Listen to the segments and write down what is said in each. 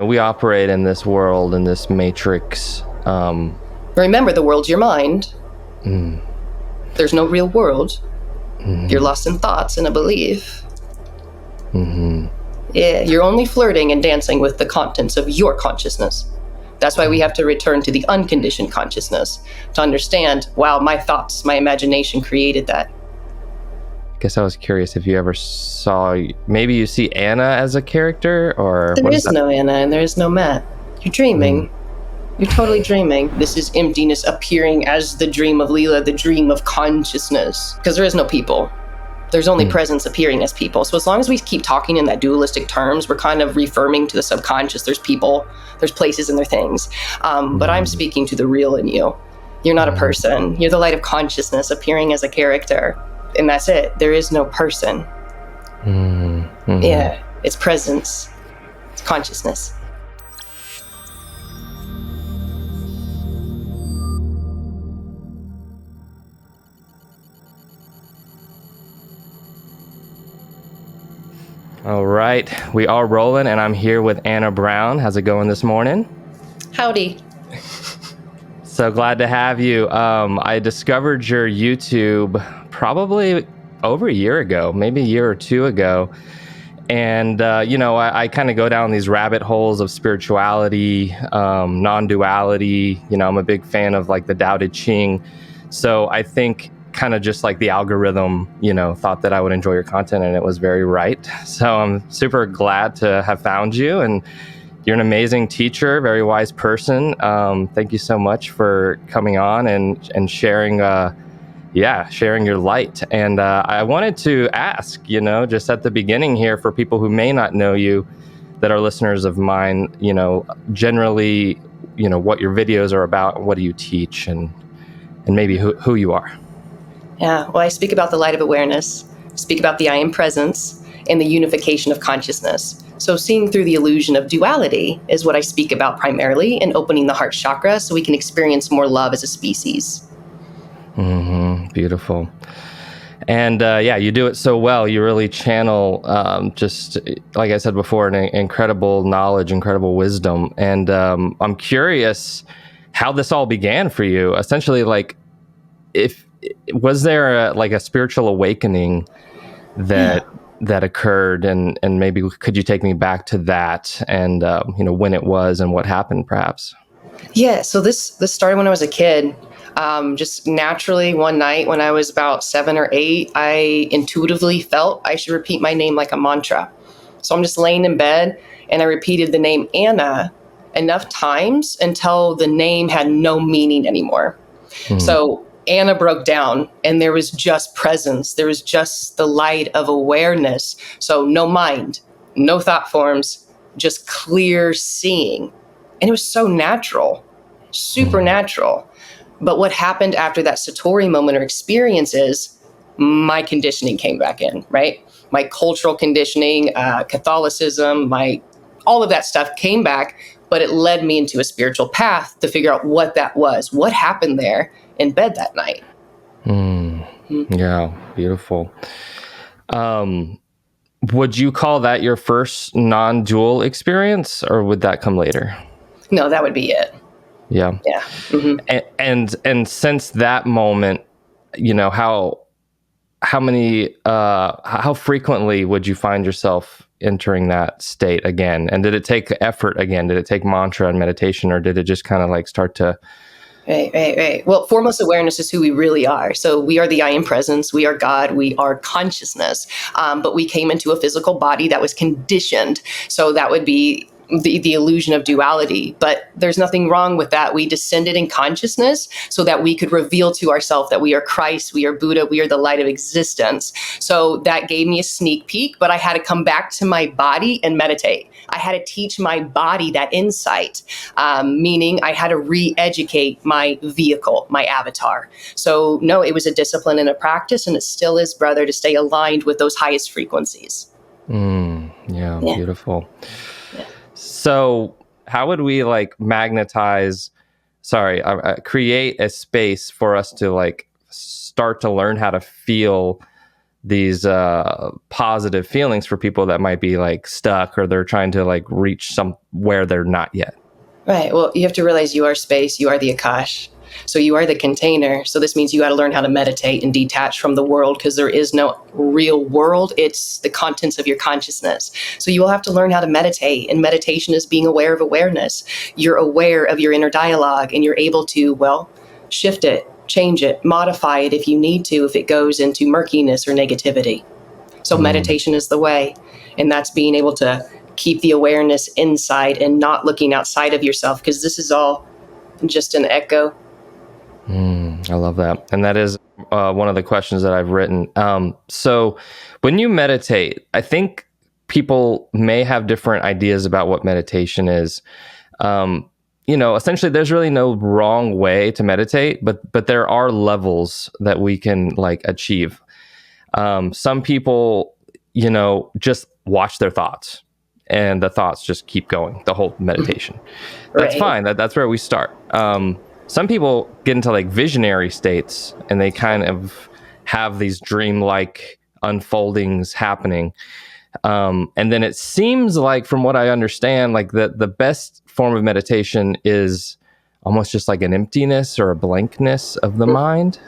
We operate in this world, in this matrix. Remember, the world's your mind. There's no real world. You're lost in thoughts and a belief. Yeah, you're only flirting and dancing with the contents of your consciousness. That's why we have to return to the unconditioned consciousness to understand, wow, my thoughts, my imagination created that. I guess I was curious if you ever saw, maybe you see Anna as a character, or... There is no Anna and there is no Matt. You're dreaming. You're totally dreaming. This is emptiness appearing as the dream of Leela, the dream of consciousness. Because there is no people. There's only presence appearing as people. So as long as we keep talking in that dualistic terms, we're kind of reaffirming to the subconscious there's people, there's places, and there are things. But I'm speaking to the real in you. You're not a person. You're the light of consciousness appearing as a character. And that's it. There is no person. Yeah, it's presence. It's consciousness. All right, we are rolling, and I'm here with Anna Brown. How's it going this morning? Howdy. So glad to have you. I discovered your YouTube probably over a year ago, maybe a year or two ago. And, I kind of go down these rabbit holes of spirituality, non-duality. I'm a big fan of like the Tao Te Ching. So I think kind of just like the algorithm, thought that I would enjoy your content, and it was very right. So I'm super glad to have found you, and you're an amazing teacher, very wise person. Thank you so much for coming on and sharing, sharing your light. And I wanted to ask, just at the beginning here, for people who may not know you, that are listeners of mine, generally, what your videos are about, what do you teach, and maybe who you are. Yeah, well, I speak about the light of awareness, speak about the I am presence, and the unification of consciousness. So seeing through the illusion of duality is what I speak about primarily, and opening the heart chakra so we can experience more love as a species. Beautiful. And you do it so well. You really channel, just like I said before, an incredible knowledge, incredible wisdom. And I'm curious how this all began for you. Essentially, like, was there a spiritual awakening that occurred, and maybe could you take me back to that, and when it was and what happened, perhaps? Yeah, so this started when I was a kid. Just naturally, one night when I was about 7 or 8, I intuitively felt I should repeat my name like a mantra. So I'm just laying in bed, and I repeated the name Anna enough times until the name had no meaning anymore. So Anna broke down, and there was just presence. There was just the light of awareness. So no mind, no thought forms, just clear seeing. And it was so natural, supernatural. But what happened after that Satori moment or experience is my conditioning came back in, right? My cultural conditioning, Catholicism, all of that stuff came back, but it led me into a spiritual path to figure out what that was, what happened there in bed that night. Yeah, beautiful. Would you call that your first non-dual experience, or would that come later? No, that would be it. Yeah. And since that moment, how frequently would you find yourself entering that state again? And did it take effort again? Did it take mantra and meditation, or did it just kind of like start to... Right. Well, foremost awareness is who we really are. So we are the I am presence. We are God. We are consciousness. But we came into a physical body that was conditioned. So that would be the illusion of duality. But there's nothing wrong with that. We descended in consciousness so that we could reveal to ourselves that we are Christ, we are Buddha, we are the light of existence. So that gave me a sneak peek, but I had to come back to my body and meditate. I had to teach my body that insight, meaning I had to re-educate my vehicle, my avatar. So no, it was a discipline and a practice, and it still is, brother, to stay aligned with those highest frequencies. Yeah, beautiful. Yeah. So how would we create a space for us to start to learn how to feel these positive feelings for people that might be like stuck, or they're trying to like reach somewhere they're not yet. Right. Well, you have to realize you are space, you are the Akash. So you are the container. So this means you got to learn how to meditate and detach from the world, because there is no real world. It's the contents of your consciousness. So you will have to learn how to meditate. And meditation is being aware of awareness. You're aware of your inner dialogue, and you're able to, well, shift it, change it, modify it if you need to, if it goes into murkiness or negativity. So meditation is the way. And that's being able to keep the awareness inside and not looking outside of yourself, because this is all just an echo. I love that. And that is one of the questions that I've written. So when you meditate, I think people may have different ideas about what meditation is. Essentially there's really no wrong way to meditate, but there are levels that we can like achieve. Some people, just watch their thoughts, and the thoughts just keep going the whole meditation. That's fine. That's where we start. Some people get into like visionary states, and they kind of have these dreamlike unfoldings happening. And then it seems like, from what I understand, like the best form of meditation is almost just like an emptiness or a blankness of the mind.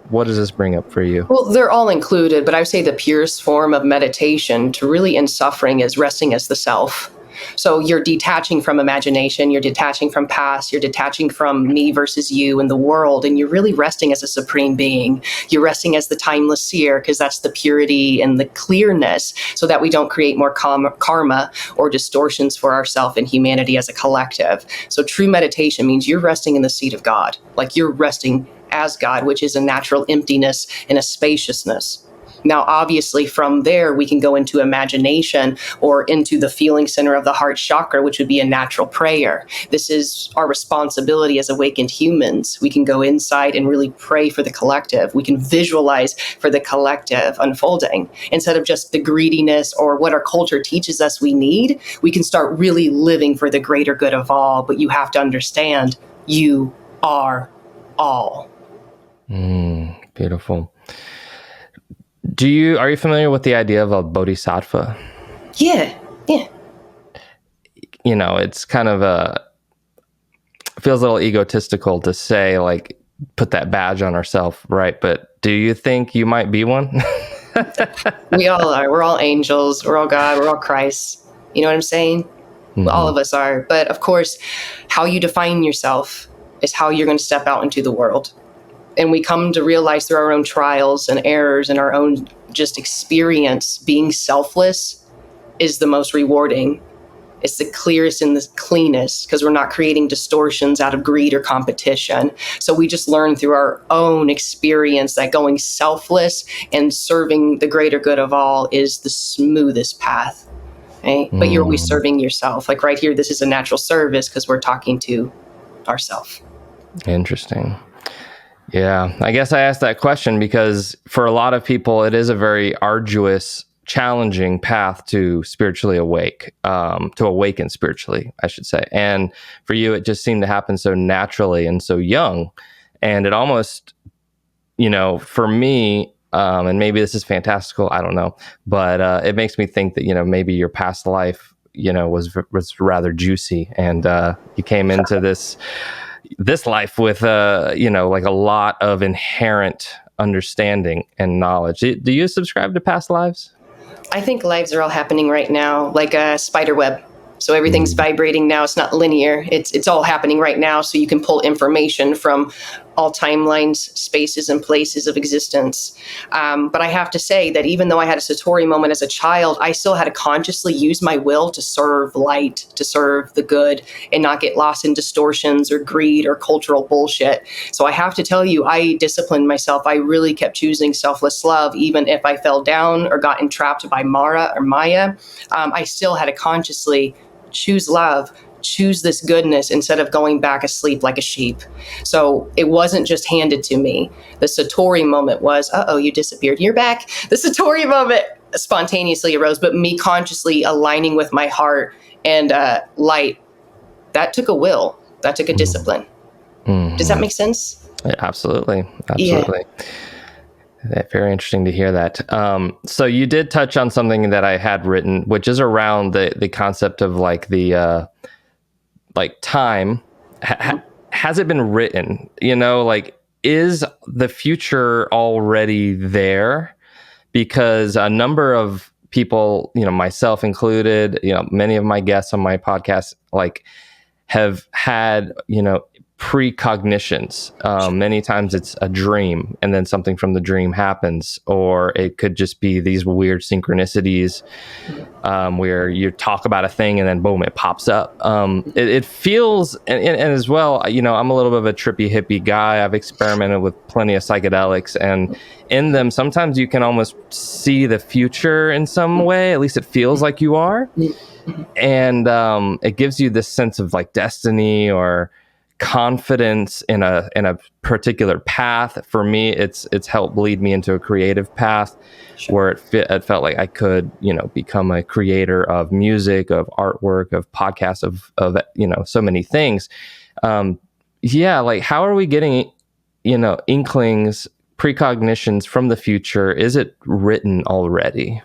What does this bring up for you? Well, they're all included, but I would say the purest form of meditation to really end suffering is resting as the self. So you're detaching from imagination, you're detaching from past, you're detaching from me versus you and the world, and you're really resting as a supreme being. You're resting as the timeless seer, because that's the purity and the clearness, so that we don't create more karma or distortions for ourselves and humanity as a collective. So true meditation means you're resting in the seat of God, like you're resting as God, which is a natural emptiness and a spaciousness. Now, obviously, from there, we can go into imagination or into the feeling center of the heart chakra, which would be a natural prayer. This is our responsibility as awakened humans. We can go inside and really pray for the collective. We can visualize for the collective unfolding. Instead of just the greediness or what our culture teaches us we need, we can start really living for the greater good of all. But you have to understand, you are all. Beautiful. Are you familiar with the idea of a bodhisattva? Yeah. It's kind of feels a little egotistical to say, like, put that badge on ourselves, right? But do you think you might be one? We all are. We're all angels. We're all God. We're all Christ. You know what I'm saying? Mm-hmm. All of us are. But of course, how you define yourself is how you're going to step out into the world. And we come to realize through our own trials and errors and our own just experience, being selfless is the most rewarding. It's the clearest and the cleanest, because we're not creating distortions out of greed or competition. So we just learn through our own experience that going selfless and serving the greater good of all is the smoothest path. Right? But you're always serving yourself. Like right here, this is a natural service because we're talking to ourself. Interesting. Yeah, I guess I asked that question because for a lot of people, it is a very arduous, challenging path to spiritually to awaken spiritually, I should say. And for you, it just seemed to happen so naturally and so young. And it almost, for me, and maybe this is fantastical, I don't know, but it makes me think that, maybe your past life, was rather juicy, and you came into this life with like a lot of inherent understanding and knowledge. Do you subscribe to past lives? I think lives are all happening right now, like a spider web. So everything's vibrating now. It's not linear. It's all happening right now. So you can pull information from all timelines, spaces, and places of existence. But I have to say that even though I had a Satori moment as a child, I still had to consciously use my will to serve light, to serve the good, and not get lost in distortions or greed or cultural bullshit. So I have to tell you, I disciplined myself. I really kept choosing selfless love, even if I fell down or got entrapped by Mara or Maya. I still had to consciously choose love, choose this goodness instead of going back asleep like a sheep. So it wasn't just handed to me. The Satori moment was, you disappeared, you're back. The Satori moment spontaneously arose, but me consciously aligning with my heart and light, that took a will, that took a discipline. Does that make sense? Yeah, absolutely. Yeah. Very interesting to hear that. So you did touch on something that I had written, which is around the concept of like the like time. Has it been written? Like, is the future already there? Because a number of people, myself included, many of my guests on my podcast, like, have had, precognitions. Many times it's a dream and then something from the dream happens, or it could just be these weird synchronicities where you talk about a thing and then boom, it pops up. It feels, and as well, I'm a little bit of a trippy hippie guy. I've experimented with plenty of psychedelics, and in them, sometimes you can almost see the future in some way. At least it feels like you are. And it gives you this sense of like destiny or confidence in a particular path. For me, it's helped lead me into a creative path. Sure. Where it felt like I could, become a creator of music, of artwork, of podcasts, of so many things. Like, how are we getting, inklings, precognitions from the future? Is it written already?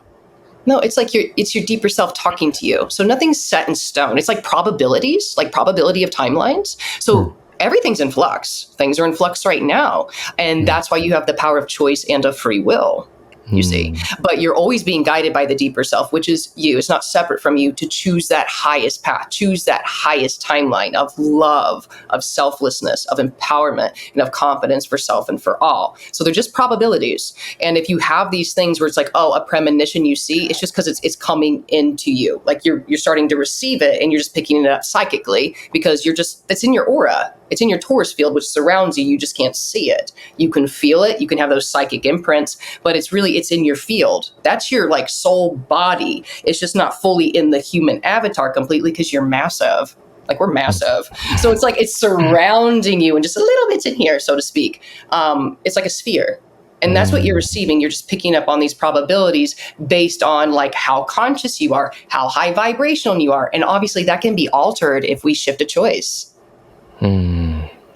No, it's like it's your deeper self talking to you. So nothing's set in stone. It's like probabilities, like probability of timelines. So everything's in flux. Things are in flux right now. And that's why you have the power of choice and of free will, you see. But you're always being guided by the deeper self, which is you. It's not separate from you to choose that highest path, choose that highest timeline of love, of selflessness, of empowerment, and of confidence for self and for all. So they're just probabilities. And if you have these things where it's like, oh, a premonition you see, it's just because it's coming into you. Like you're starting to receive it and you're just picking it up psychically because it's in your aura. It's in your torus field, which surrounds you. You just can't see it. You can feel it. You can have those psychic imprints, but it's in your field. That's your like soul body. It's just not fully in the human avatar completely because you're massive. Like we're massive. So it's like it's surrounding you and just a little bit's in here, so to speak. It's like a sphere. And that's what you're receiving. You're just picking up on these probabilities based on like how conscious you are, how high vibrational you are. And obviously that can be altered if we shift a choice.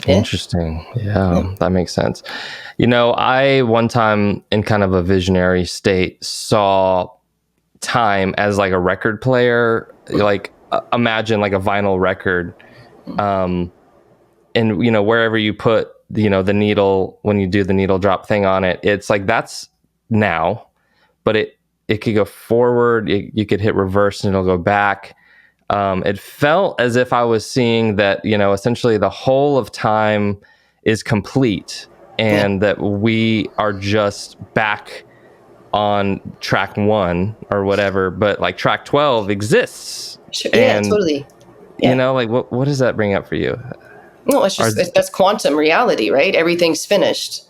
Interesting. Yeah, that makes sense. I one time in kind of a visionary state saw time as like a record player, like imagine like a vinyl record. And wherever you put, the needle, when you do the needle drop thing on it, it's like that's now, but it could go forward. You could hit reverse and it'll go back. It felt as if I was seeing that, essentially the whole of time is complete and that we are just back on track 1 or whatever, but like track 12 exists. Sure. Yeah, totally. Yeah. Like what does that bring up for you? No, that's quantum reality, right? Everything's finished.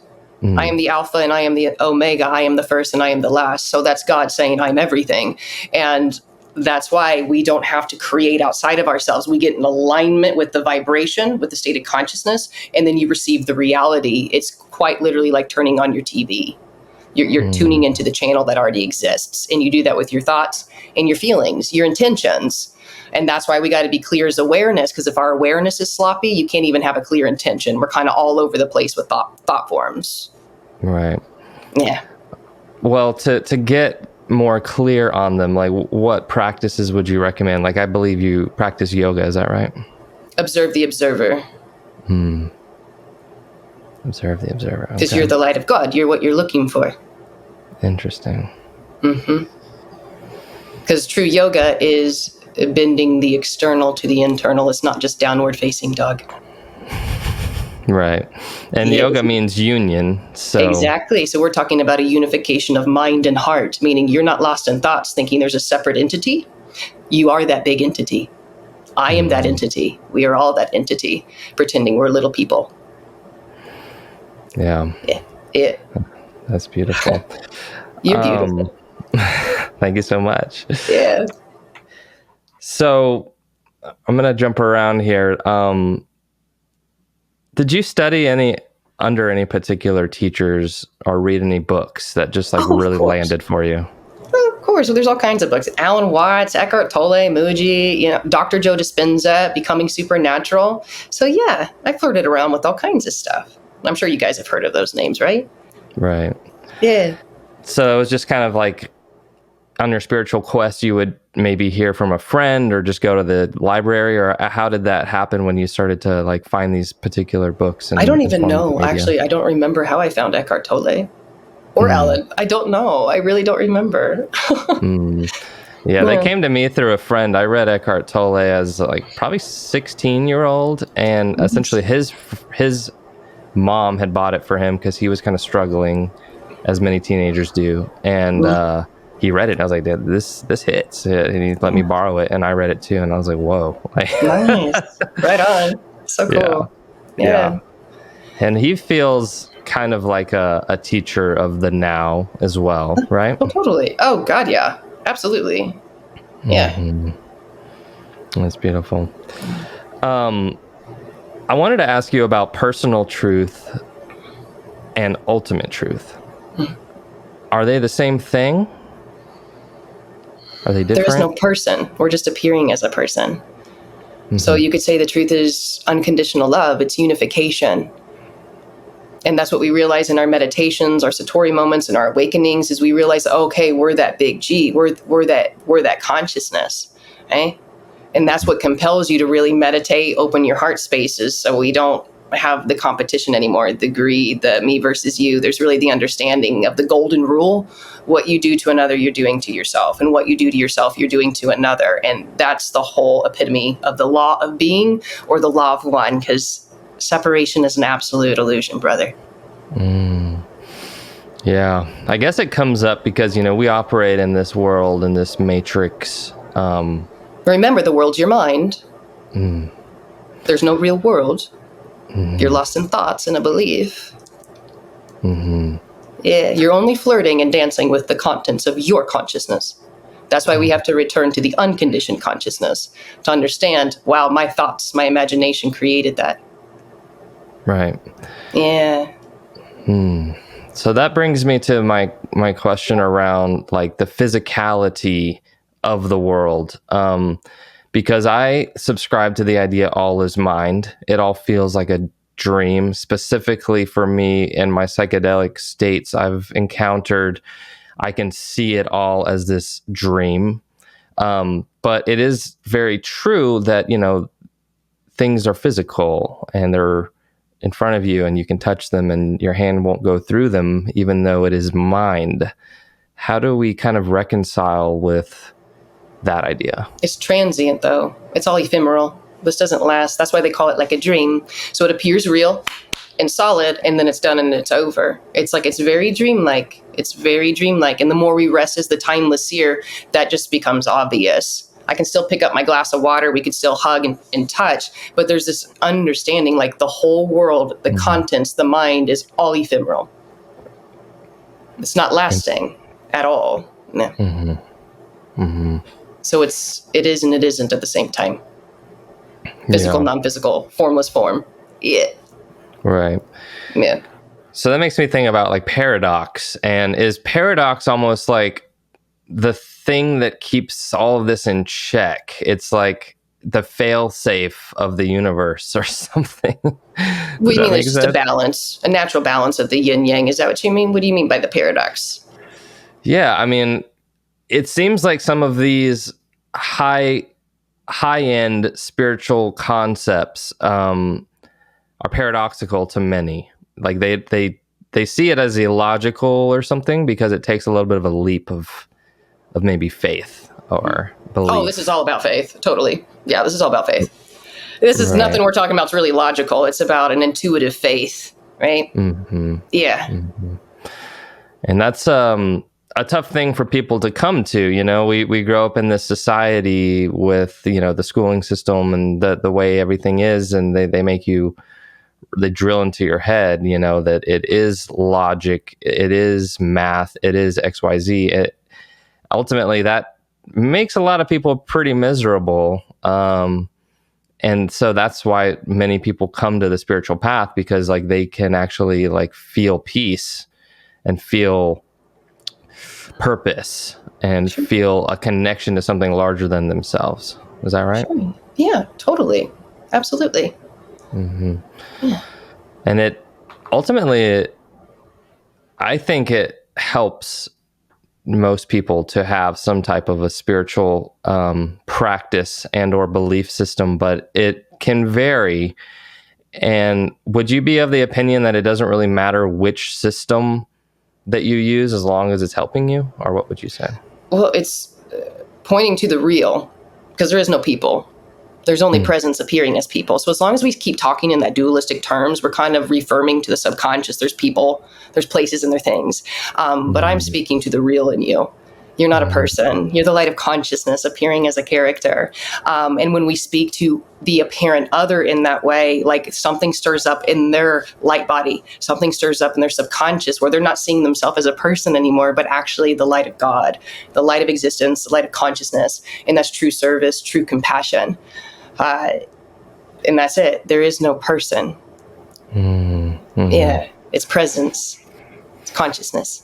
I am the alpha and I am the omega. I am the first and I am the last. So that's God saying I'm everything. And that's why we don't have to create outside of ourselves. We get in alignment with the vibration, with the state of consciousness, and then you receive the reality. It's quite literally like turning on your TV. You're tuning into the channel that already exists. And you do that with your thoughts and your feelings, your intentions. And that's why we got to be clear as awareness, because if our awareness is sloppy, you can't even have a clear intention. We're kind of all over the place with thought forms. Right. Yeah. Well, to get more clear on them, like what practices would you recommend? Like I believe you practice yoga, is that right? Observe the observer. Observe the observer. Because you're the light of God. You're what you're looking for. Interesting. Because true yoga is bending the external to the internal. It's not just downward facing dog. Right. And yoga means union. So exactly. So we're talking about a unification of mind and heart, meaning you're not lost in thoughts thinking there's a separate entity. You are that big entity. I am that entity. We are all that entity, pretending we're little people. Yeah. Yeah. That's beautiful. You're beautiful. Thank you so much. Yeah. So I'm going to jump around here. Did you study under any particular teachers or read any books that just like really landed for you? Of course. So there's all kinds of books. Alan Watts, Eckhart Tolle, Mooji, Dr. Joe Dispenza, Becoming Supernatural. So yeah, I flirted around with all kinds of stuff. I'm sure you guys have heard of those names, right? Right. Yeah. So it was just kind of like on your spiritual quest, you would maybe hear from a friend or just go to the library, or how did that happen when you started to like find these particular books I don't and even form know. media? Actually, I don't remember how I found Eckhart Tolle or Alan. I don't know. I really don't remember. Yeah, they Yeah. came to me through a friend. I read Eckhart Tolle as like probably 16-year-old, and essentially his mom had bought it for him because he was kind of struggling, as many teenagers do, and he read it. And I was like, this hits, and he let me borrow it, and I read it too, and I was like, whoa, like, Nice. Right on. So cool. yeah. Yeah. And he feels kind of like a teacher of the now as well, right? Oh, totally. Oh, God, yeah. Absolutely. Yeah. That's beautiful. I wanted to ask you about personal truth and ultimate truth. Are they the same thing? Are they different? There is no person. We're just appearing as a person. So you could say the truth is unconditional love. It's unification. And that's what we realize in our meditations, our Satori moments, and our awakenings, is we realize, okay, we're that big G. We're that consciousness. Okay? And that's what compels you to really meditate, open your heart spaces, so we don't have the competition anymore, the greed, the me versus you. There's really the understanding of the golden rule. What you do to another, you're doing to yourself. And what you do to yourself, you're doing to another. And that's the whole epitome of the law of being, or the law of one, because separation is an absolute illusion, brother. Yeah. I guess it comes up because, we operate in this world, in this matrix. Remember, the world's your mind. There's no real world. You're lost in thoughts and a belief. Yeah, you're only flirting and dancing with the contents of your consciousness. That's why we have to return to the unconditioned consciousness to understand, wow, my thoughts, my imagination created that. Right. Yeah. So that brings me to my question around like the physicality of the world. Because I subscribe to the idea all is mind. It all feels like a dream. Specifically for me, in my psychedelic states I've encountered, I can see it all as this dream. But it is very true that, things are physical and they're in front of you and you can touch them and your hand won't go through them, even though it is mind. How do we kind of reconcile with that idea? It's transient, though. It's all ephemeral. This doesn't last. That's why they call it like a dream. So it appears real and solid, and then it's done and it's over. It's like, it's very dreamlike. It's very dreamlike. And the more we rest as the timeless seer, that just becomes obvious. I can still pick up my glass of water. We could still hug and touch. But there's this understanding, like the whole world, the contents, the mind is all ephemeral. It's not lasting at all. No. So it is and it isn't at the same time. Physical, non-physical, formless form. Yeah. Right. Yeah. So that makes me think about like paradox. And is paradox almost like the thing that keeps all of this in check? It's like the fail-safe of the universe or something. What do you mean? There's just a balance, a natural balance of the yin-yang. Is that what you mean? What do you mean by the paradox? Yeah, I mean, it seems like some of these high-end spiritual concepts are paradoxical to many. Like they see it as illogical or something because it takes a little bit of a leap of maybe faith or belief. Oh, this is all about faith. Totally. Yeah, this is all about faith. This is nothing we're talking about. It's really logical. It's about an intuitive faith, right? Yeah. And that's a tough thing for people to come to. We grow up in this society with, the schooling system and the way everything is, and they drill into your head, that it is logic, it is math, it is XYZ. Ultimately, that makes a lot of people pretty miserable. And so that's why many people come to the spiritual path, because like they can actually like feel peace and feel purpose and feel a connection to something larger than themselves. Is that right? Sure. Yeah, totally. Absolutely. Yeah. And it ultimately, I think it helps most people to have some type of a spiritual practice and or belief system, but it can vary. And would you be of the opinion that it doesn't really matter which system that you use as long as it's helping you? Or what would you say? Well, it's pointing to the real, because there is no people. There's only presence appearing as people. So as long as we keep talking in that dualistic terms, we're kind of reaffirming to the subconscious, there's people, there's places, and there are things. But I'm speaking to the real in you. You're not a person. You're the light of consciousness appearing as a character. And when we speak to the apparent other in that way, like something stirs up in their light body, something stirs up in their subconscious where they're not seeing themselves as a person anymore, but actually the light of God, the light of existence, the light of consciousness. And that's true service, true compassion. And that's it. There is no person. Mm-hmm. Yeah. It's presence. It's consciousness.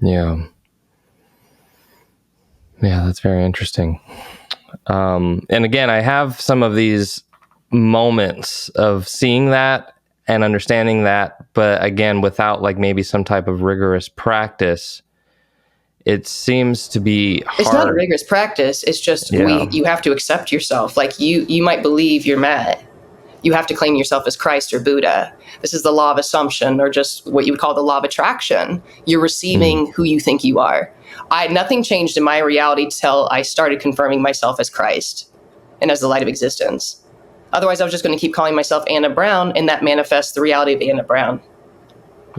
Yeah. Yeah, that's very interesting. And again, I have some of these moments of seeing that and understanding that, but again, without like maybe some type of rigorous practice, it seems to be hard. It's not a rigorous practice. It's just you have to accept yourself. Like you might believe you're Matt. You have to claim yourself as Christ or Buddha. This is the law of assumption, or just what you would call the law of attraction. You're receiving who you think you are. Nothing changed in my reality till I started confirming myself as Christ and as the light of existence. Otherwise, I was just going to keep calling myself Anna Brown, and that manifests the reality of Anna Brown.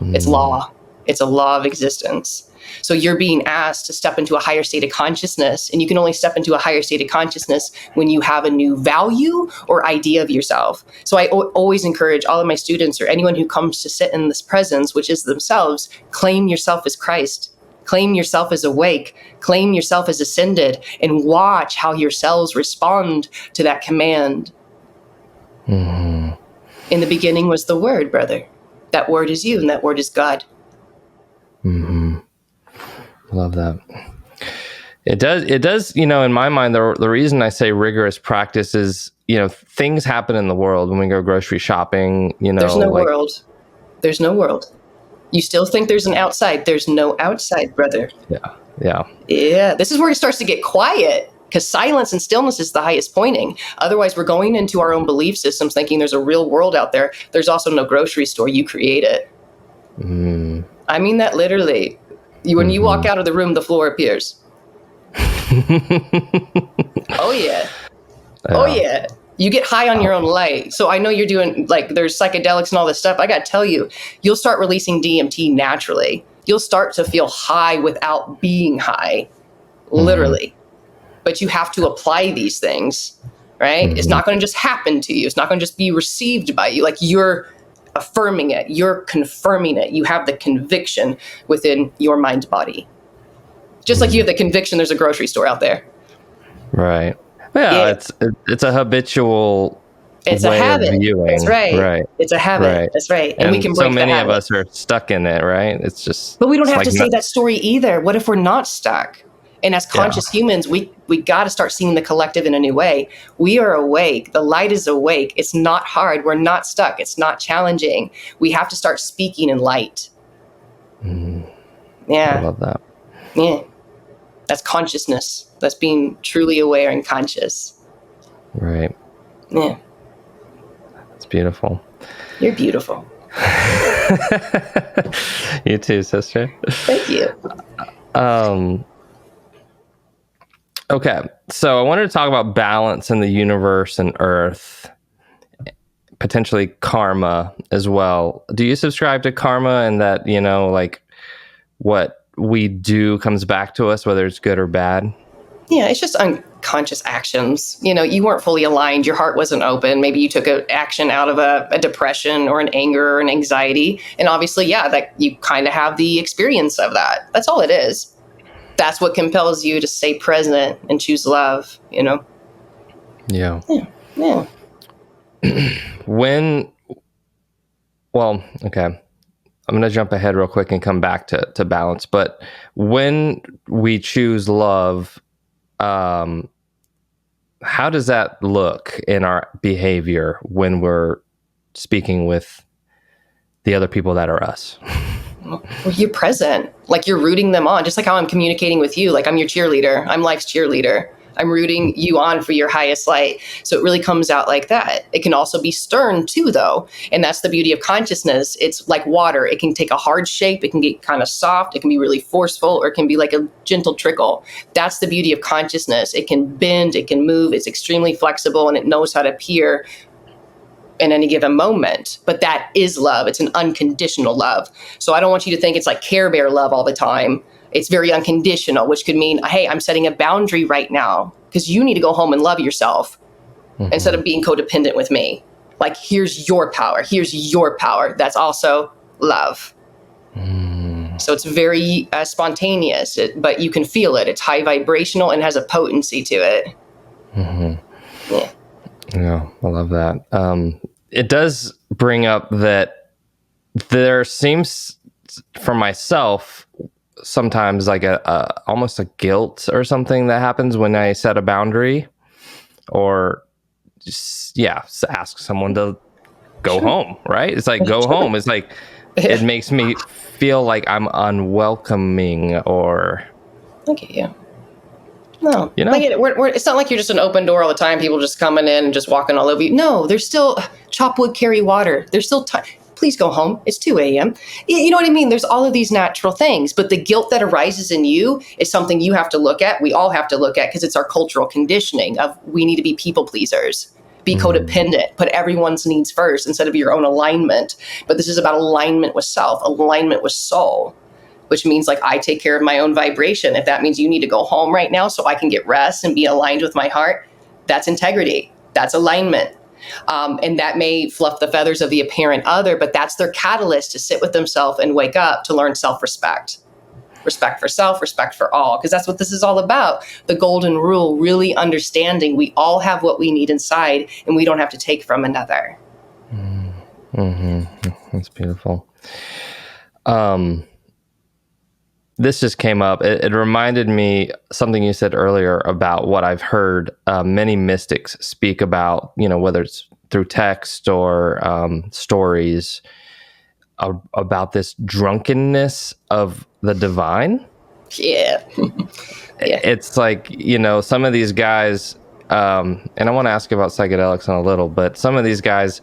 It's law. It's a law of existence. So you're being asked to step into a higher state of consciousness, and you can only step into a higher state of consciousness when you have a new value or idea of yourself. So I always encourage all of my students or anyone who comes to sit in this presence, which is themselves, claim yourself as Christ, claim yourself as awake, claim yourself as ascended, and watch how your cells respond to that command. Mm-hmm. In the beginning was the Word, brother. That Word is you, and that Word is God. Mm-hmm. Love that. It does, in my mind, the reason I say rigorous practice is, things happen in the world when we go grocery shopping, There's no world. There's no world. You still think there's an outside. There's no outside, brother. Yeah. This is where it starts to get quiet, because silence and stillness is the highest pointing. Otherwise, we're going into our own belief systems thinking there's a real world out there. There's also no grocery store. You create it. I mean that literally. When you walk out of the room, the floor appears. Oh, yeah. Oh, yeah. You get high on your own light. So I know you're doing, there's psychedelics and all this stuff. I got to tell you, you'll start releasing DMT naturally. You'll start to feel high without being high, literally. But you have to apply these things, right? It's not going to just happen to you. It's not going to just be received by you. You're affirming it, you're confirming it. You have the conviction within your mind body. Just like you have the conviction there's a grocery store out there. Right. Yeah, it's a habitual it's way a habit. Of viewing. That's right. It's a habit. Right. That's right. And we can break so many of us are stuck in it, right? It's just. But we don't have to say that story either. What if we're not stuck? And as conscious humans, we got to start seeing the collective in a new way. We are awake. The light is awake. It's not hard. We're not stuck. It's not challenging. We have to start speaking in light. Yeah. I love that. Yeah. That's consciousness. That's being truly aware and conscious. Right. Yeah. It's beautiful. You're beautiful. You too, sister. Thank you. Okay, so I wanted to talk about balance in the universe and Earth, potentially karma as well. Do you subscribe to karma and that, what we do comes back to us, whether it's good or bad? Yeah, it's just unconscious actions. You weren't fully aligned. Your heart wasn't open. Maybe you took an action out of a depression or an anger or an anxiety. And obviously, that you kind of have the experience of that. That's all it is. That's what compels you to stay present and choose love, Yeah. Yeah. Okay. I'm going to jump ahead real quick and come back to balance. But when we choose love, how does that look in our behavior when we're speaking with the other people that are us? Well, you're present, like you're rooting them on, just like how I'm communicating with you. Like I'm your cheerleader. I'm life's cheerleader. I'm rooting you on for your highest light. So it really comes out like that. It can also be stern too, though. And that's the beauty of consciousness. It's like water. It can take a hard shape. It can get kind of soft. It can be really forceful, or it can be like a gentle trickle. That's the beauty of consciousness. It can bend, it can move. It's extremely flexible, and it knows how to appear in any given moment. But that is love. It's an unconditional love. So I don't want you to think it's like Care Bear love all the time. It's very unconditional, which could mean, hey, I'm setting a boundary right now because you need to go home and love yourself instead of being codependent with me. Like, here's your power. Here's your power. That's also love. So it's very spontaneous, but you can feel it. It's high vibrational and has a potency to it. Yeah, I love that. It does bring up that there seems, for myself, sometimes like a almost a guilt or something that happens when I set a boundary, or just, ask someone to go home, right? It's like, go home. It's like, it makes me feel like I'm unwelcoming, or... Look at you. No, you know, like it's not like you're just an open door all the time. People just coming in and just walking all over you. No, there's still chop wood, carry water. There's still time. Please go home. It's 2 a.m. You know what I mean? There's all of these natural things, but the guilt that arises in you is something you have to look at. We all have to look at, because it's our cultural conditioning of we need to be people pleasers, be codependent, put everyone's needs first instead of your own alignment. But this is about alignment with self, alignment with soul, which means like I take care of my own vibration. If that means you need to go home right now so I can get rest and be aligned with my heart, that's integrity. That's alignment. And that may fluff the feathers of the apparent other, but that's their catalyst to sit with themselves and wake up to learn self-respect. Respect for self, respect for all, because that's what this is all about. The golden rule, really understanding we all have what we need inside and we don't have to take from another. That's beautiful. This just came up. It reminded me something you said earlier about what I've heard many mystics speak about, whether it's through text or stories, about this drunkenness of the divine. Yeah. It's like, some of these guys, and I want to ask you about psychedelics in a little, but some of these guys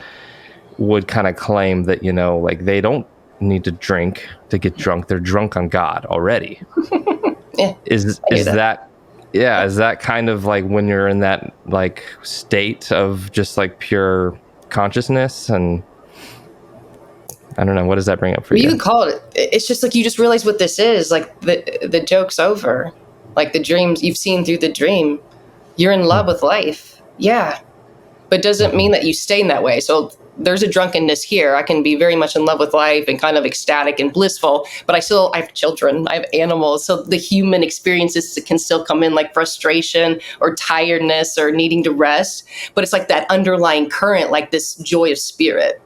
would kind of claim that, like they don't need to drink to get drunk. They're drunk on God already. Yeah. Is that kind of like when you're in that like state of just like pure consciousness? And I don't know, what does that bring up for you? You could call it. It's just like you just realize what this is. Like the joke's over. Like the dreams you've seen through the dream. You're in love with life. Yeah. But doesn't mean that you stay in that way. So there's a drunkenness here. I can be very much in love with life and kind of ecstatic and blissful, but I have children, I have animals. So the human experiences can still come in, like frustration or tiredness or needing to rest. But it's like that underlying current, like this joy of spirit,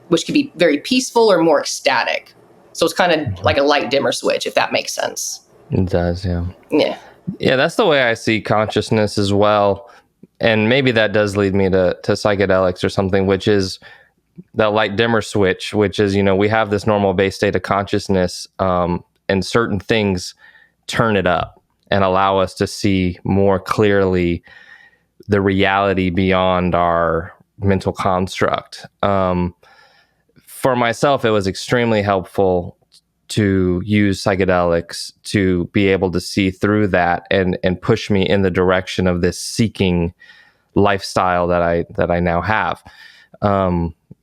which can be very peaceful or more ecstatic. So it's kind of like a light dimmer switch, if that makes sense. It does, yeah. Yeah. Yeah, that's the way I see consciousness as well. And maybe that does lead me to psychedelics or something, which is that light dimmer switch, which is, we have this normal base state of consciousness, and certain things turn it up and allow us to see more clearly the reality beyond our mental construct. For myself, it was extremely helpful to use psychedelics to be able to see through that and push me in the direction of this seeking lifestyle that I now have.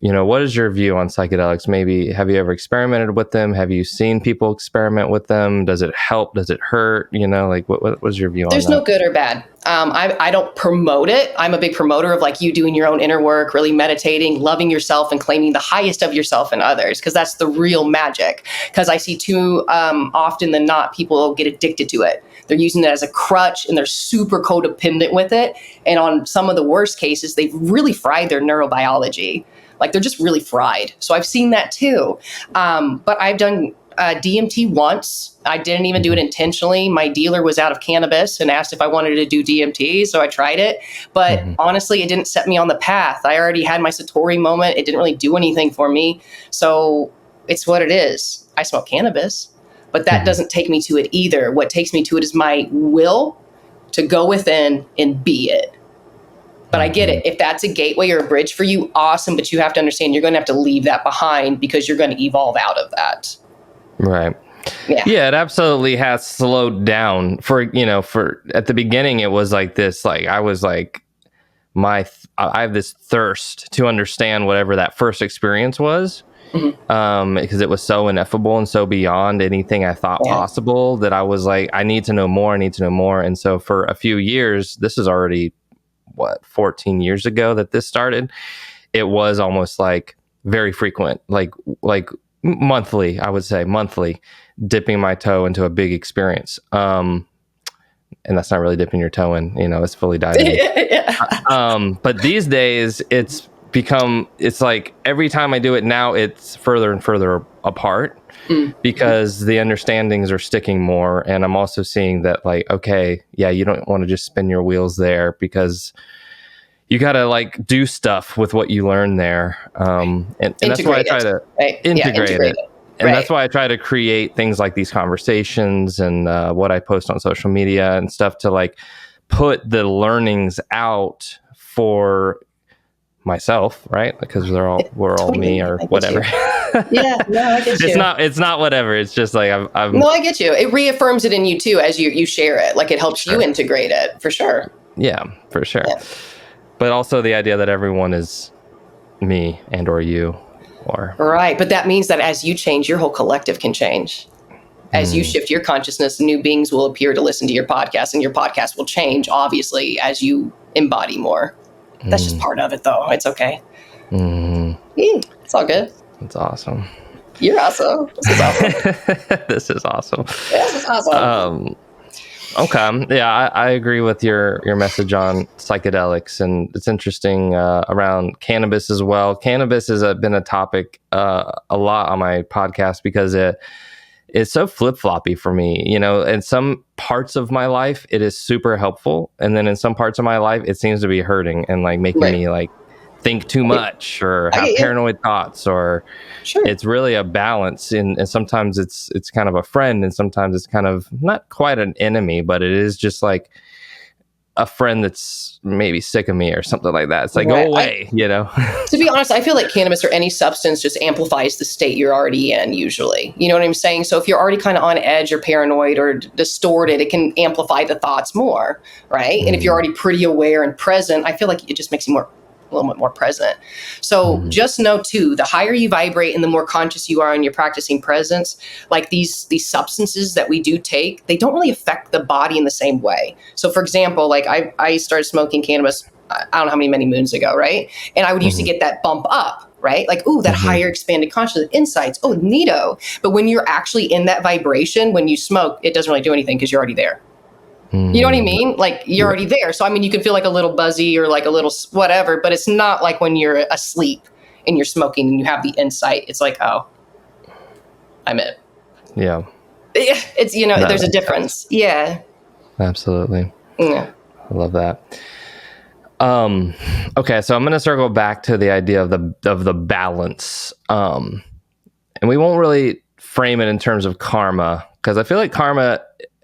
What is your view on psychedelics? Maybe have you ever experimented with them? Have you seen people experiment with them? Does it help? Does it hurt? What was your view on that? There's no good or bad. I don't promote it. I'm a big promoter of like you doing your own inner work, really meditating, loving yourself and claiming the highest of yourself and others, because that's the real magic. Because I see too often than not, people get addicted to it. They're using it as a crutch and they're super codependent with it. And on some of the worst cases, they've really fried their neurobiology. Like they're just really fried. So I've seen that too. But I've done DMT once. I didn't even do it intentionally. My dealer was out of cannabis and asked if I wanted to do DMT. So I tried it. But honestly, it didn't set me on the path. I already had my Satori moment. It didn't really do anything for me. So it's what it is. I smoke cannabis, but that doesn't take me to it either. What takes me to it is my will to go within and be it. But I get it. If that's a gateway or a bridge for you, awesome. But you have to understand you're going to have to leave that behind because you're going to evolve out of that. Right. Yeah, it absolutely has slowed down for at the beginning, it was like this, like I was like, I have this thirst to understand whatever that first experience was, because it was so ineffable and so beyond anything I thought possible that I was like, I need to know more. And so for a few years, this is already 14 years ago that this started, it was almost like very frequent, like monthly, I would say monthly, dipping my toe into a big experience. And that's not really dipping your toe in, it's fully diving. But these days it's like every time I do it now, it's further and further apart because the understandings are sticking more. And I'm also seeing that, like, okay, yeah, you don't want to just spin your wheels there because you got to like do stuff with what you learn there. And that's why I try to integrate it. And that's why I try to create things like these conversations and what I post on social media and stuff to like put the learnings out for myself, right? Because we're all me or whatever. Yeah, no, I get you. It's not whatever. It's just like I'm No, I get you. It reaffirms it in you too as you share it. Like it helps you integrate it for sure. Yeah, for sure. Yeah. But also the idea that everyone is me and or you. Right. But that means that as you change, your whole collective can change. As you shift your consciousness, new beings will appear to listen to your podcast, and your podcast will change, obviously, as you embody more. That's just part of it, though. It's okay. It's all good. It's awesome. You're awesome. This is awesome. This is awesome. This is awesome. Okay. Yeah, I agree with your message on psychedelics, and it's interesting around cannabis as well. Cannabis has been a topic a lot on my podcast because it's so flip-floppy for me. In some parts of my life, it is super helpful, and then in some parts of my life, it seems to be hurting and like making me like think too much or have paranoid thoughts, or it's really a balance. And sometimes it's kind of a friend, and sometimes it's kind of not quite an enemy, but it is just like a friend that's maybe sick of me or something like that. It's like, go away, To be honest, I feel like cannabis or any substance just amplifies the state you're already in usually. You know what I'm saying? So if you're already kind of on edge or paranoid or distorted, it can amplify the thoughts more, right? And if you're already pretty aware and present, I feel like it just makes you a little bit more present. So just know too, the higher you vibrate and the more conscious you are and you're practicing presence, like these substances that we do take, they don't really affect the body in the same way. So for example, like I started smoking cannabis, I don't know how many moons ago, right? And I would used to get that bump up, right? Like, ooh, that higher expanded consciousness, insights, oh, neato. But when you're actually in that vibration, when you smoke, it doesn't really do anything because you're already there. You know what I mean? Like you're already there. So, I mean, you can feel like a little buzzy or like a little whatever, but it's not like when you're asleep and you're smoking and you have the insight. It's like, oh, I'm it. Yeah. It's, there's a difference. Yeah. Absolutely. Yeah. I love that. Okay. So I'm going to circle back to the idea of the balance. And we won't really frame it in terms of karma, because I feel like karma,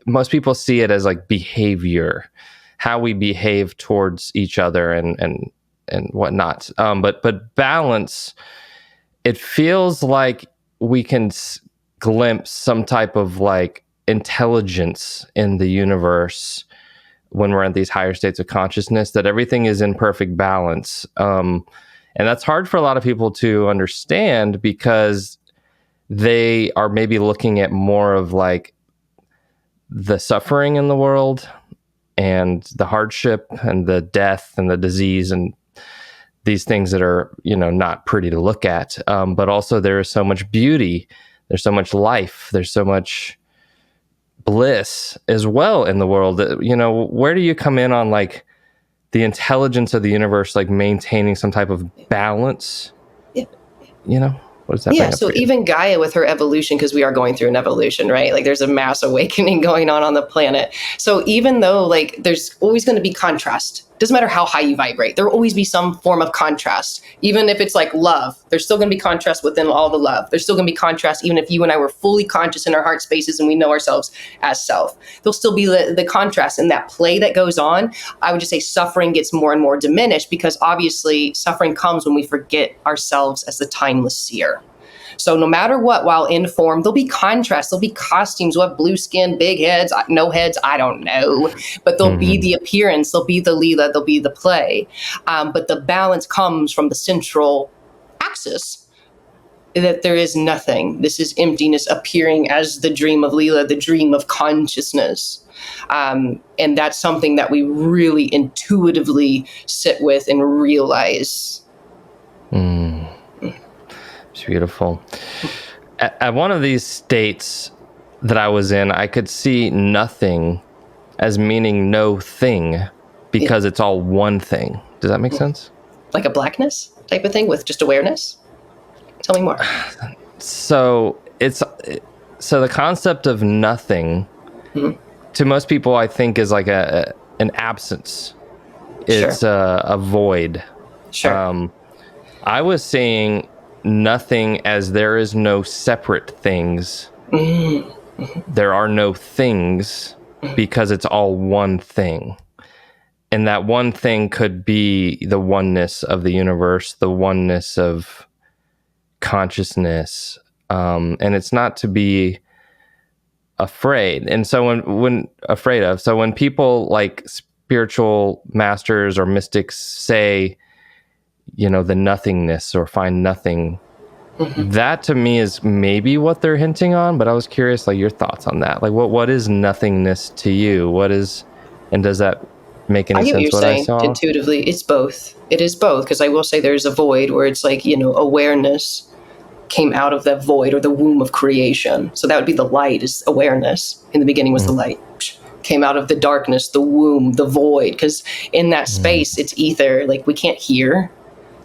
most people see it as like behavior, how we behave towards each other and whatnot. But balance, it feels like we can glimpse some type of like intelligence in the universe when we're at these higher states of consciousness, that everything is in perfect balance. And that's hard for a lot of people to understand because they are maybe looking at more of like the suffering in the world and the hardship and the death and the disease and these things that are, not pretty to look at. But also there is so much beauty. There's so much life. There's so much bliss as well in the world. Where do you come in on like the intelligence of the universe, like maintaining some type of balance? What does that bring up so for you? even Gaia with her evolution, because we are going through an evolution, right? Like there's a mass awakening going on the planet. So even though like there's always going to be contrast Doesn't matter how high you vibrate. There will always be some form of contrast. Even if it's like love, there's still going to be contrast within all the love. There's still going to be contrast even if you and I were fully conscious in our heart spaces and we know ourselves as self. There'll still be the contrast in that play that goes on. I would just say suffering gets more and more diminished because obviously suffering comes when we forget ourselves as the timeless seer. So no matter what, while in form, there'll be contrast, there'll be costumes, we'll have blue skin, big heads, no heads, I don't know. But there'll be the appearance, there'll be the Leela, there'll be the play. But the balance comes from the central axis, that there is nothing. This is emptiness appearing as the dream of Leela, the dream of consciousness. And that's something that we really intuitively sit with and realize. It's beautiful. At one of these states that I was in, I could see nothing as meaning no thing because it's all one thing. Does that make sense? Like a blackness type of thing with just awareness? Tell me more. So the concept of nothing to most people, I think, is like an absence. It's a void. Sure. I was seeing nothing as there is no separate things. There are no things because it's all one thing. And that one thing could be the oneness of the universe, the oneness of consciousness. And it's not to be afraid. And so when people like spiritual masters or mystics say, the nothingness or find nothing, that to me is maybe what they're hinting on. But I was curious, like, your thoughts on that. Like, what is nothingness to you? And does that make any sense? What I saw intuitively, it's both. It is both, because I will say there's a void where it's like, awareness came out of that void or the womb of creation. So that would be the light, is awareness. In the beginning was the light. Came out of the darkness, the womb, the void, because in that space it's ether. Like, we can't hear.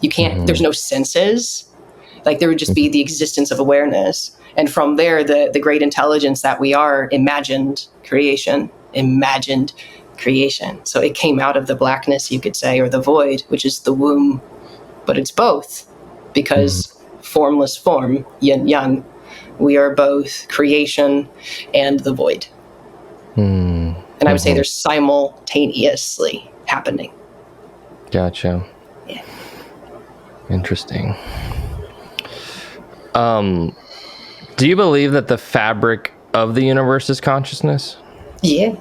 You can't, there's no senses. Like, there would just be the existence of awareness. And from there, the great intelligence that we are, imagined creation. So it came out of the blackness, you could say, or the void, which is the womb. But it's both, because formless form, yin yang, we are both creation and the void. And I would say they're simultaneously happening. Gotcha. Yeah. Interesting. Do you believe that the fabric of the universe is consciousness? Yeah.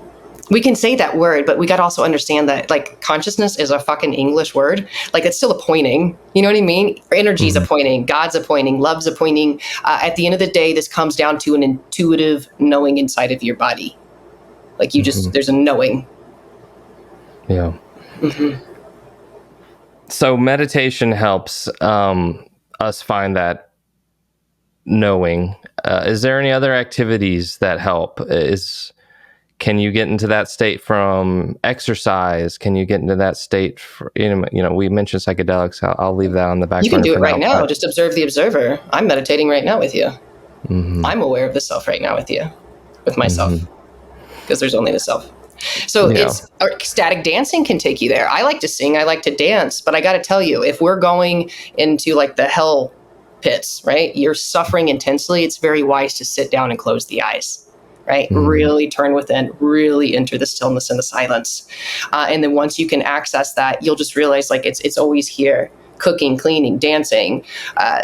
We can say that word, but we got to also understand that, like, consciousness is a fucking English word. Like, it's still a pointing. You know what I mean? Energy's a pointing. God's a pointing. Love's a pointing. At the end of the day, this comes down to an intuitive knowing inside of your body. Like, you just, there's a knowing. Yeah. So meditation helps us find that knowing. Is there any other activities that help? Can you get into that state from exercise? Can you get into that state? We mentioned psychedelics. I'll leave that on the back burner. You can do it right now. Just observe the observer. I'm meditating right now with you. I'm aware of the self right now with you, with myself, because there's only the self. So it's ecstatic dancing can take you there. I like to sing. I like to dance. But I got to tell you, if we're going into like the hell pits, right? You're suffering intensely. It's very wise to sit down and close the eyes, right? Really turn within, really enter the stillness and the silence. And then once you can access that, you'll just realize like it's always here. Cooking, cleaning, dancing,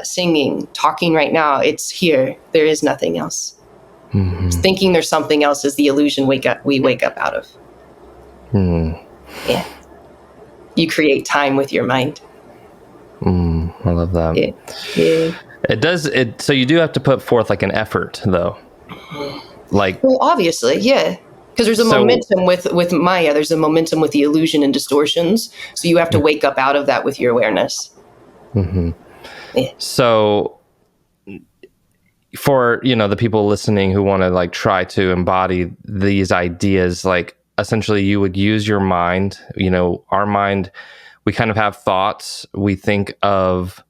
singing, talking right now. It's here. There is nothing else. Thinking there's something else is the illusion we wake up out of. Yeah. You create time with your mind. I love that. Yeah. It does it. So you do have to put forth like an effort, though. Well, obviously, yeah. Because there's a momentum with Maya. There's a momentum with the illusion and distortions. So you have to wake up out of that with your awareness. Yeah. So for, the people listening who want to like try to embody these ideas, like essentially you would use your mind, our mind, we kind of have thoughts. We think of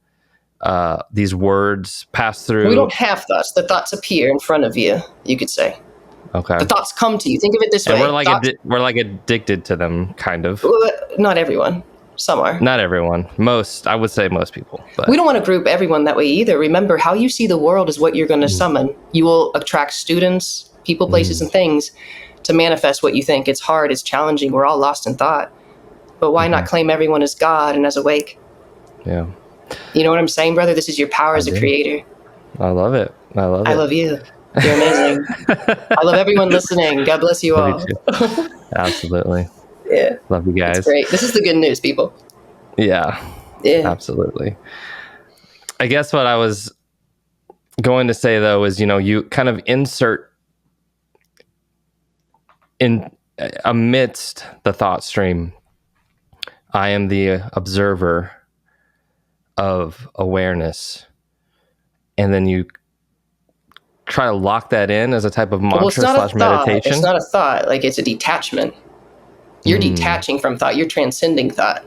these words pass through. We don't have thoughts. The thoughts appear in front of you, you could say. Okay. The thoughts come to you. Think of it this And way. we're like addicted to them, kind of. Not everyone. Some are. Not everyone. I would say most people. But. We don't want to group everyone that way either. Remember, how you see the world is what you're going to summon. You will attract students, people, places, and things to manifest what you think. It's hard. It's challenging. We're all lost in thought. But why not claim everyone as God and as awake? Yeah. You know what I'm saying, brother? This is your power as a creator. I love it. I love you. You're amazing. I love everyone listening. God bless you all. Absolutely. Yeah. Love you guys. That's great. This is the good news, people. Yeah. Absolutely. I guess what I was going to say, though, is, you kind of insert in amidst the thought stream, I am the observer of awareness. And then you try to lock that in as a type of mantra / meditation. It's not a thought. Like, it's a detachment. You're detaching from thought. You're transcending thought.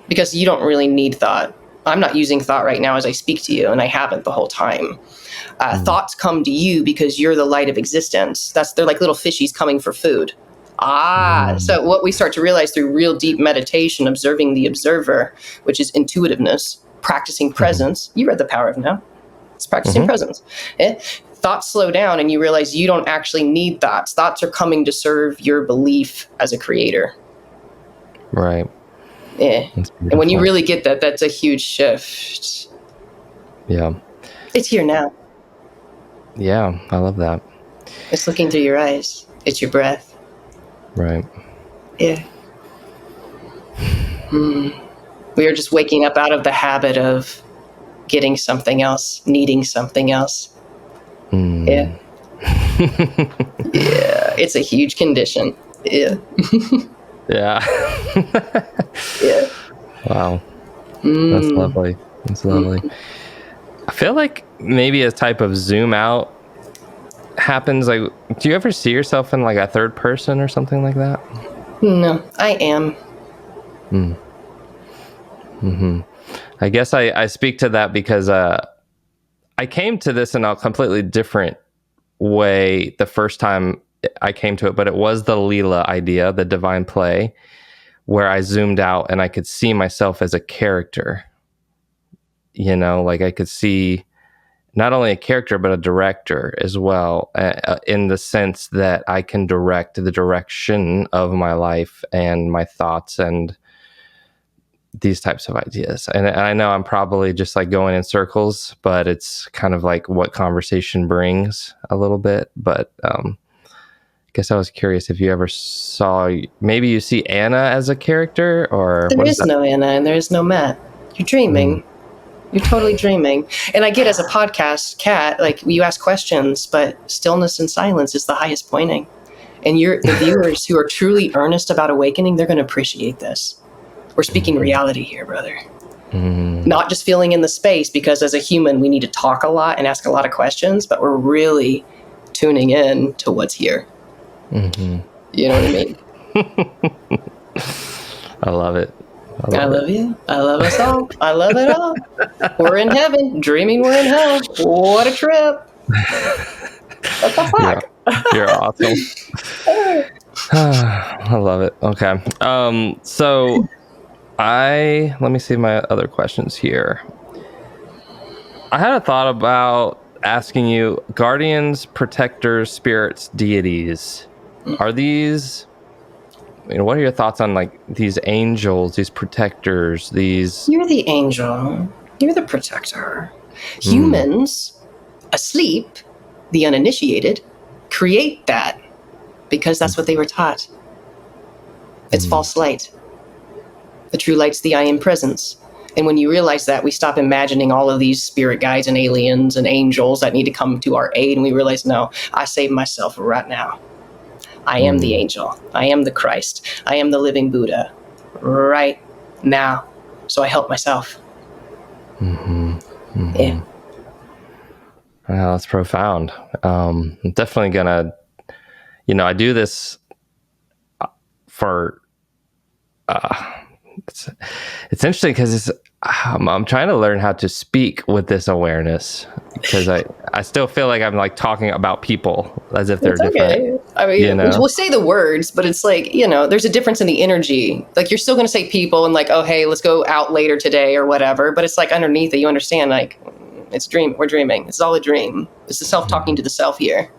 Because you don't really need thought. I'm not using thought right now as I speak to you, and I haven't the whole time. Thoughts come to you because you're the light of existence. They're like little fishies coming for food. So what we start to realize through real deep meditation, observing the observer, which is intuitiveness, practicing presence. You read The Power of Now. It's practicing presence. Thoughts slow down, and you realize you don't actually need thoughts. Thoughts are coming to serve your belief as a creator. Right. Yeah. And when you really get that, that's a huge shift. Yeah. It's here now. Yeah, I love that. It's looking through your eyes. It's your breath. Right. Yeah. We are just waking up out of the habit of getting something else, needing something else. Yeah. Yeah. It's a huge condition. Yeah. Yeah. Yeah. Wow. That's lovely. That's lovely. I feel like maybe a type of zoom out happens. Like, do you ever see yourself in like a third person or something like that? No, I am. I guess I speak to that because I came to this in a completely different way the first time I came to it, but it was the Leela idea, the divine play, where I zoomed out and I could see myself as a character. Like I could see not only a character, but a director as well, in the sense that I can direct the direction of my life and my thoughts and these types of ideas. And I know I'm probably just like going in circles, but it's kind of like what conversation brings a little bit. But I guess I was curious if you ever maybe you see Anna as a character, or there is no Anna and there is no Matt. You're dreaming. You're totally dreaming. And I get, as a podcast cat, like, you ask questions, but stillness and silence is the highest pointing. And the viewers who are truly earnest about awakening, they're going to appreciate this. We're speaking reality here, brother. Not just filling in the space, because as a human, we need to talk a lot and ask a lot of questions, but we're really tuning in to what's here. You know what I mean? I love it. I love you. I love us all. I love it all. We're in heaven, dreaming we're in hell. What a trip. What the fuck? You're awesome. I love it. Okay. So let me see my other questions here. I had a thought about asking you, guardians, protectors, spirits, deities. Are these, what are your thoughts on like these angels, these protectors, these? You're the angel. You're the protector. Humans, asleep, the uninitiated, create that because that's what they were taught. It's false light. The true light's the I am presence. And when you realize that, we stop imagining all of these spirit guides and aliens and angels that need to come to our aid. And we realize, no, I save myself right now. I am the angel. I am the Christ. I am the living Buddha right now. So I help myself. Yeah. Wow, that's profound. I'm definitely gonna, I do this for, It's interesting because I'm trying to learn how to speak with this awareness, because I still feel like I'm like talking about people as if they're It's different. okay. I mean, we'll say the words, but it's like, there's a difference in the energy. Like, you're still going to say people and like, oh, hey, let's go out later today or whatever. But it's like underneath it, you understand, like, it's we're dreaming. It's all a dream. It's the self talking to the self here.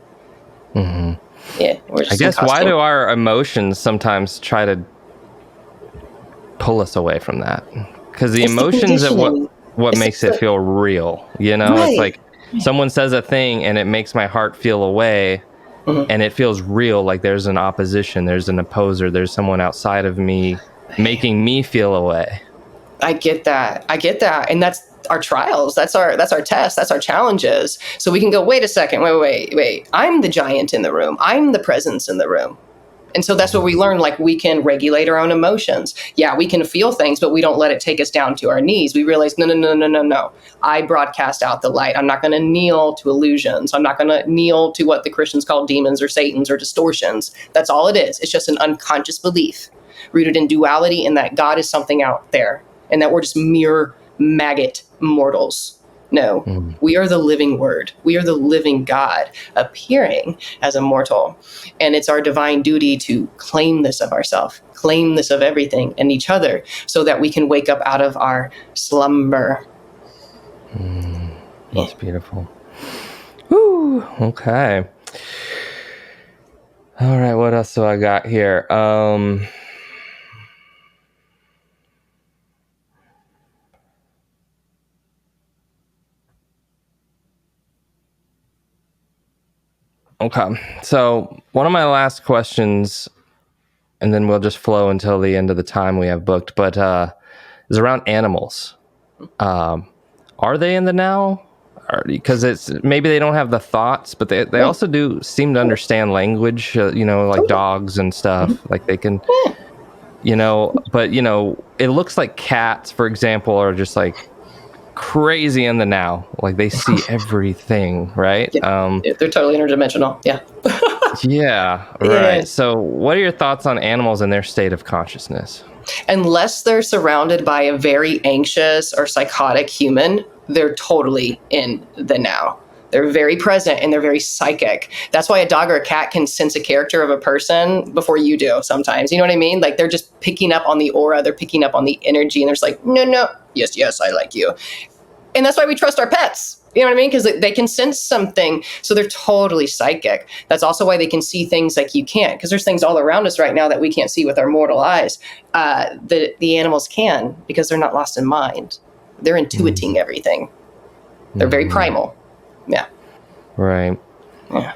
Mm-hmm. Yeah. I guess why do our emotions sometimes try to pull us away from that? Because the emotions are what makes it feel real. Right. It's like someone says a thing and it makes my heart feel away, and it feels real. Like there's an opposition, there's an opposer, there's someone outside of me making me feel away. I get that. And that's our trials. That's our tests. That's our challenges. So we can go, wait a second, wait. I'm the giant in the room. I'm the presence in the room. And so that's what we learn. Like, we can regulate our own emotions. Yeah, we can feel things, but we don't let it take us down to our knees. We realize, no. I broadcast out the light. I'm not going to kneel to illusions. I'm not going to kneel to what the Christians call demons or Satans or distortions. That's all it is. It's just an unconscious belief rooted in duality, and that God is something out there, and that we're just mere maggot mortals. No, we are the living word. We are the living God appearing as a mortal. And it's our divine duty to claim this of ourselves, claim this of everything and each other, so that we can wake up out of our slumber. That's beautiful. Woo, okay. All right, what else do I got here? Okay, so one of my last questions, and then we'll just flow until the end of the time we have booked, but is around animals. Are they in the now? Because it's maybe they don't have the thoughts, but they also do seem to understand language, like dogs and stuff. Like they can, but it looks like cats, for example, are just like crazy in the now. Like they see everything, right? Yeah, they're totally interdimensional. Yeah. Yeah, right. Yeah. So what are your thoughts on animals and their state of consciousness? Unless they're surrounded by a very anxious or psychotic human, they're totally in the now. They're very present and they're very psychic. That's why a dog or a cat can sense a character of a person before you do sometimes. You know what I mean? Like they're just picking up on the aura. They're picking up on the energy. And they're just like, no, yes, I like you. And that's why we trust our pets. You know what I mean? Because they can sense something. So they're totally psychic. That's also why they can see things like you can't. Because there's things all around us right now that we can't see with our mortal eyes. The animals can, because they're not lost in mind. They're intuiting everything. They're very primal. Yeah. Right. Yeah.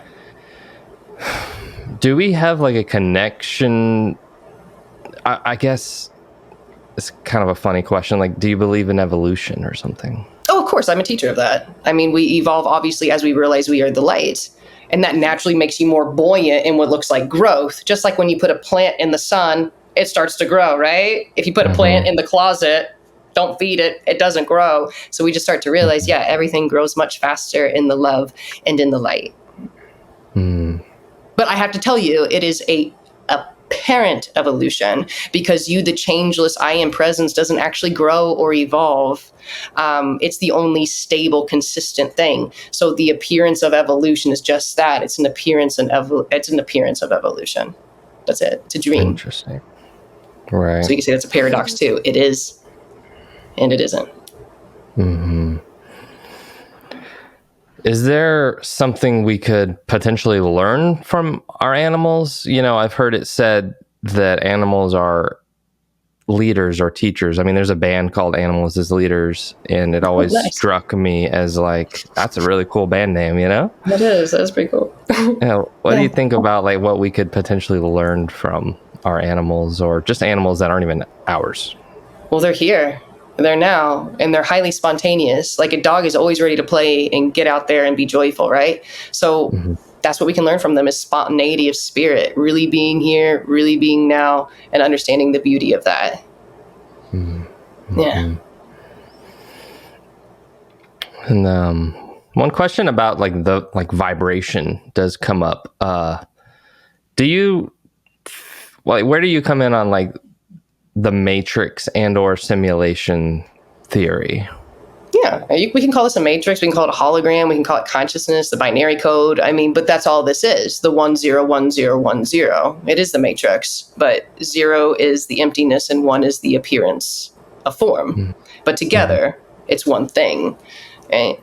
Do we have like a connection? I guess it's kind of a funny question. Like, do you believe in evolution or something? Oh, of course. I'm a teacher of that. I mean, we evolve, obviously, as we realize we are the light. And that naturally makes you more buoyant in what looks like growth. Just like when you put a plant in the sun, it starts to grow, right? If you put a plant in the closet, don't feed it, it doesn't grow. So we just start to realize, everything grows much faster in the love and in the light. But I have to tell you, it is a apparent evolution, because you, the changeless I am presence, doesn't actually grow or evolve. It's the only stable, consistent thing. So the appearance of evolution is just that. It's an appearance of evolution. That's it. It's a dream. Interesting. Right. So you can say that's a paradox too. It is, and it isn't. Is there something we could potentially learn from our animals? I've heard it said that animals are leaders or teachers. I mean, there's a band called Animals as Leaders, and it always struck me as like, that's a really cool band name, That is. That's pretty cool. What do you think about like what we could potentially learn from our animals, or just animals that aren't even ours? Well, they're here. They're now, and they're highly spontaneous. Like a dog is always ready to play and get out there and be joyful, right? So that's what we can learn from them, is spontaneity of spirit, really being here, really being now, and understanding the beauty of that. Yeah. And one question about like the vibration does come up. Where do you come in on like the matrix and or simulation theory. Yeah, we can call this a matrix. We can call it a hologram. We can call it consciousness, the binary code. I mean, but that's all this is, the 101010. It is the matrix, but 0 is the emptiness and 1 is the appearance, a form. Mm-hmm. But together, it's one thing, right?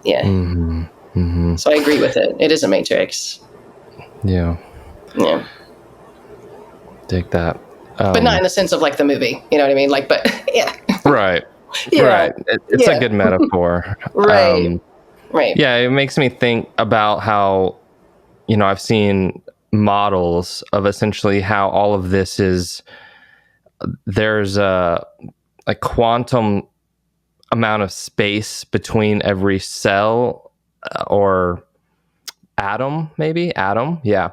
Yeah. Mm-hmm. Mm-hmm. So I agree with it. It is a matrix. Yeah. Yeah. Dig that. But not in the sense of like the movie. You know what I mean? Like, but yeah. Right. Yeah. Right. It's a good metaphor. Right. Right. Yeah. It makes me think about how, I've seen models of essentially how all of this is, there's a quantum amount of space between every cell or atom. Yeah.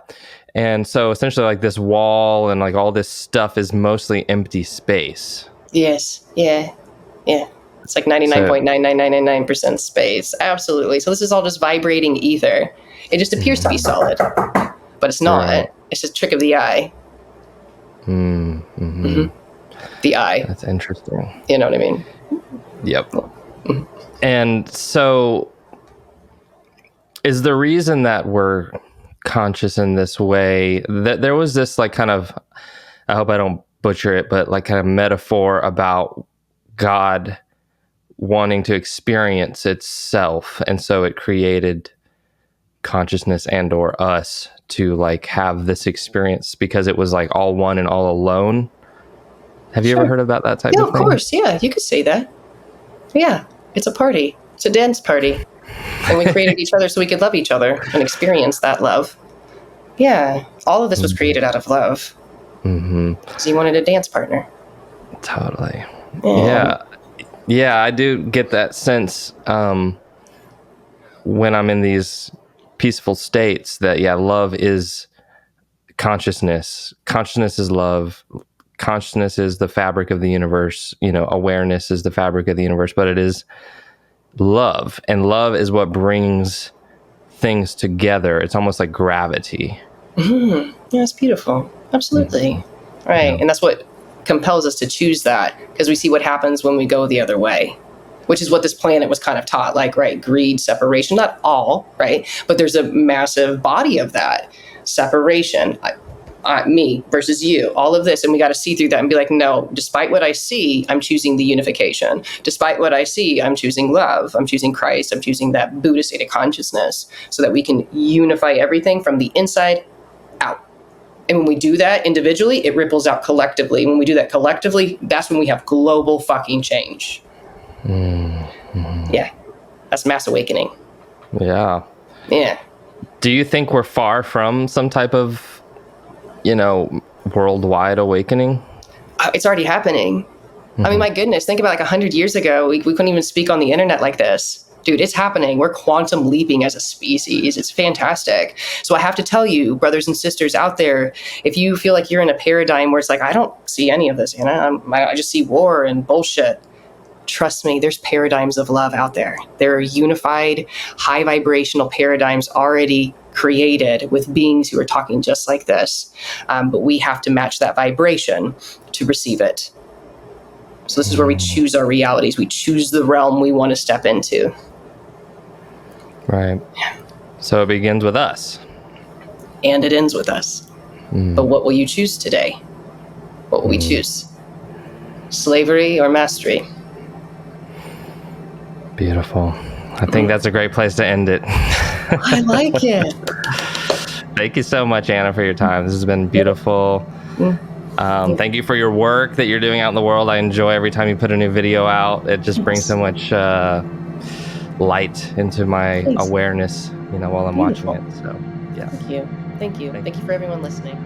And so essentially like this wall and like all this stuff is mostly empty space. Yes. Yeah. Yeah. It's like 99.99999% space. Absolutely. So this is all just vibrating ether. It just appears to be solid, but it's not. Right. It's just a trick of the eye. Mm-hmm. Mm-hmm. The eye. That's interesting. You know what I mean? Yep. Mm-hmm. And so is the reason that we're conscious in this way that there was this like kind of, I hope I don't butcher it, but like kind of metaphor about God wanting to experience itself, and so it created consciousness and or us to like have this experience because it was like all one and all alone. Have you ever heard about that type of thing? Yeah, of course. Yeah, you could say that. Yeah, it's a party. It's a dance party. And we created each other so we could love each other and experience that love. Yeah, all of this was created out of love. Mm-hmm. So you wanted a dance partner. Totally. Yeah, I do get that sense when I'm in these peaceful states that, love is consciousness. Consciousness is love. Consciousness is the fabric of the universe. Awareness is the fabric of the universe, but it is love. And love is what brings things together. It's almost like gravity. Mm-hmm. Yeah, it's beautiful. Absolutely. Mm-hmm. Right. Yeah. And that's what compels us to choose that, because we see what happens when we go the other way, which is what this planet was kind of taught, like, right, greed, separation, not all, right, but there's a massive body of that separation, me versus you, all of this, and we got to see through that and be like, no, despite what I see, I'm choosing the unification. Despite what I see, I'm choosing love, I'm choosing Christ, I'm choosing that Buddha state of consciousness, so that we can unify everything from the inside out. And when we do that individually, it ripples out collectively. When we do that collectively, that's when we have global fucking change. Mm-hmm. Yeah. That's mass awakening. Yeah. Yeah. Do you think we're far from some type of, worldwide awakening? It's already happening. Mm-hmm. I mean, my goodness, think about like 100 years ago, we couldn't even speak on the internet like this. Dude, it's happening. We're quantum leaping as a species. It's fantastic. So I have to tell you, brothers and sisters out there, if you feel like you're in a paradigm where it's like, I don't see any of this, Anna, I just see war and bullshit. Trust me, there's paradigms of love out there. There are unified, high vibrational paradigms already created with beings who are talking just like this. But we have to match that vibration to receive it. So this is where we choose our realities. We choose the realm we want to step into. Right. Yeah. So it begins with us. And it ends with us. But what will you choose today? What will we choose? Slavery or mastery? Beautiful. I think that's a great place to end it. I like it. Thank you so much, Anna, for your time. This has been beautiful. Thank you for your work that you're doing out in the world. I enjoy every time you put a new video out. It just brings so much light into my awareness, while I'm watching it. So, yeah. Thank you. Thank you for everyone listening.